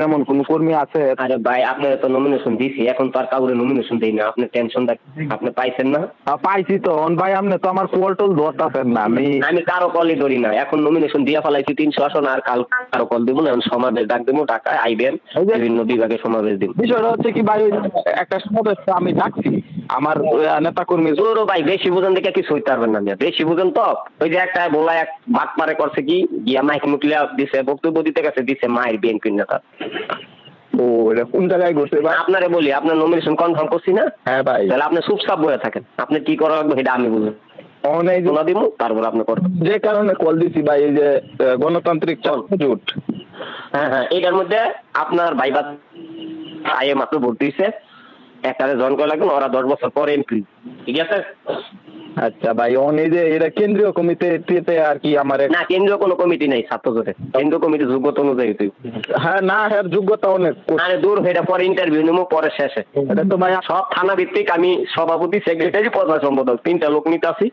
এমন কোন কর্মী আছে? আরে ভাই আপনার তো নমিনেশন দিছি, এখন তো আর কাউরে নমিনেশন দেই না, আপনি টেনশনটা আপনি পাইছেন না? পাইছি তো ভাই, আপনি তো আমার কল টল ধরতেছেন না। আমি কারো কলই ধরি না, এখন নমিনেশন দিয়া ফেলাইছি 300 আসন, আর কাল কারো কল দিব না, এখন সমাবেশ ডাক দেবো, ঢাকায় আইবেন, বিভিন্ন বিভাগে সমাবেশ দিব। বিষয়টা হচ্ছে কি ভাই, একটা সমাবেশ আমি ডাকছি আমার নেতা কর্মী। জোরও ভাই বেশি বুঝেন দেখে কিছু হইতে পারবেন না, বেশি বুঝেন তো ওই যে একটা বলা এক বাদ পারে করছে কি গিয়া মাইক মুকলিয়া দিছে, বক্তব্য দিতে গেছে, দিছে মায়ের বিএনপির নেতা। ও এটা কোন জায়গায় ঘটছে ভাই? আপনারে বলি, আপনার নমিনেশন কনফার্ম করছি না? হ্যাঁ ভাই। তাহলে আপনি চুপচাপ বয়ে থাকেন, আপনি কি করা লাগবে সেটা আমি বুঝবো, শোনা দিব, তারপর আপনি করবেন। যে কারণে কল দিছি ভাই, এই যে গণতান্ত্রিক জোট। হ্যাঁ হ্যাঁ, এটার মধ্যে আপনার ভাইবা আয়ে মাত্র ভর্তি হয়েছে, একটারে জয়েন করা লাগবে, ওরা 10 বছর পরে এমপি, ঠিক আছে? আচ্ছা ভাই, এই যে এটা কেন্দ্রীয় কমিটিতে আর কি আমার না, কেন্দ্রীয় কোনো কমিটি নাই ছাত্র জোটে, কেন্দ্রীয় কমিটি যোগ্যতা অনুযায়ী তুই। হ্যাঁ না, হ্যাঁ যোগ্যতা অনেক। আরে দূর, এটা পরে ইন্টারভিউ নেবো, পরে শেষে। এটা তো ভাই সব থানা ভিত্তিক, আমি সভাপতি, সেক্রেটারি, প্রধান সম্পাদক, 3টা লোক নিতে আসি,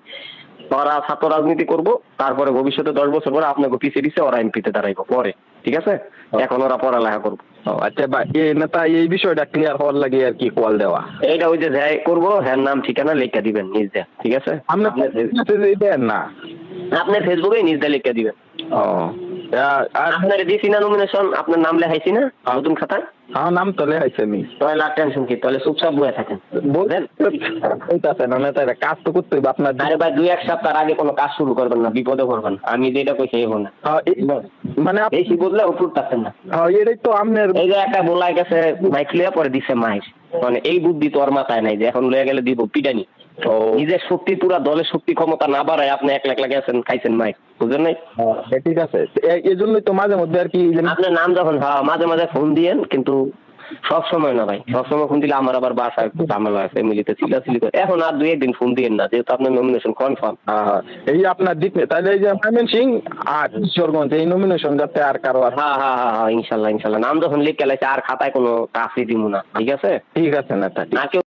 ওরা ছাত্র রাজনীতি করবো, তারপরে ভবিষ্যতে 10 বছর পরে আপনাকে পিছিয়ে দিচ্ছে, ওরা এমপিতে দাঁড়াইবো পরে, ঠিক আছে? এখন ওরা পড়ালেখা করবো। আচ্ছা ভাই, এই নেতা এই বিষয়টা ক্লিয়ার হওয়ার লাগে আর কি কল দেওয়া। এইটা ওই যে যাই করবো, হ্যাঁ নাম ঠিকানা লিখে দিবেন নিজ দেয়া, ঠিক আছে? দেন না, আপনার ফেসবুকে নিজ দেয়া লিখে দিবেন। ও আর আপনার দিছি না নমিনেশন, আপনার নাম লেখাইছি না নতুন খাতায়? আমার নাম তো লেখাইছে আমি। তাহলে আর টেনশন কি, তাহলে চুপচাপ বয়ে থাকেন, বুঝলেন? বলতেছে না নেতা, এটা কাজ তো করতে হবে আপনার। আরে ভাই 2-1 সপ্তাহ আগে কোনো কাজ শুরু করবেন না, বিপদে পড়বেন, আমি যেটা কইছি এই না। মানে বেশি বুঝলে উপর থাকতেন না। এটাই তো আপনার। এই যে একটা বলাই গেছে মাইক লিয়া পরে দিছে মাইক, মানে এই বুদ্ধি তো আর মাথায় নাই যে এখন লয়ে গেলে দিব পিটানি। নিজের শক্তি, পুরা দলের শক্তি ক্ষমতা না বাড়ায় আপনি একলা একলা গেছেন, খাইছেন মাইক, বুঝলেন নাই? ঠিক আছে, এই জন্যই তো মাঝে মধ্যে আর কি আপনার নাম যখন মাঝে মাঝে ফোন দিয়েন, কিন্তু সব সময় না ভাই, সব সময় ফোন দিলে আমার আবার বাসায় একটু ঝামেলা হয়, ফ্যামিলিতে চিল্লাচিল্লি করে। এখন আর 2-1 দিন ফোন দিয়েন না, যেহেতু আপনার নমিনেশন কনফার্ম। এই আপনার দিক তাহলে এই যে ময়মন সিং আর কিশোরগঞ্জ এই নমিনেশন যাতে আর কারো আর। হ্যাঁ হ্যাঁ হ্যাঁ, ইনশাল্লাহ ইনশাল্লাহ, নাম যখন লিখে লাইছে আর খাতায় কোনো কাজই দিব না, ঠিক আছে? ঠিক আছে নেতা। না কেউ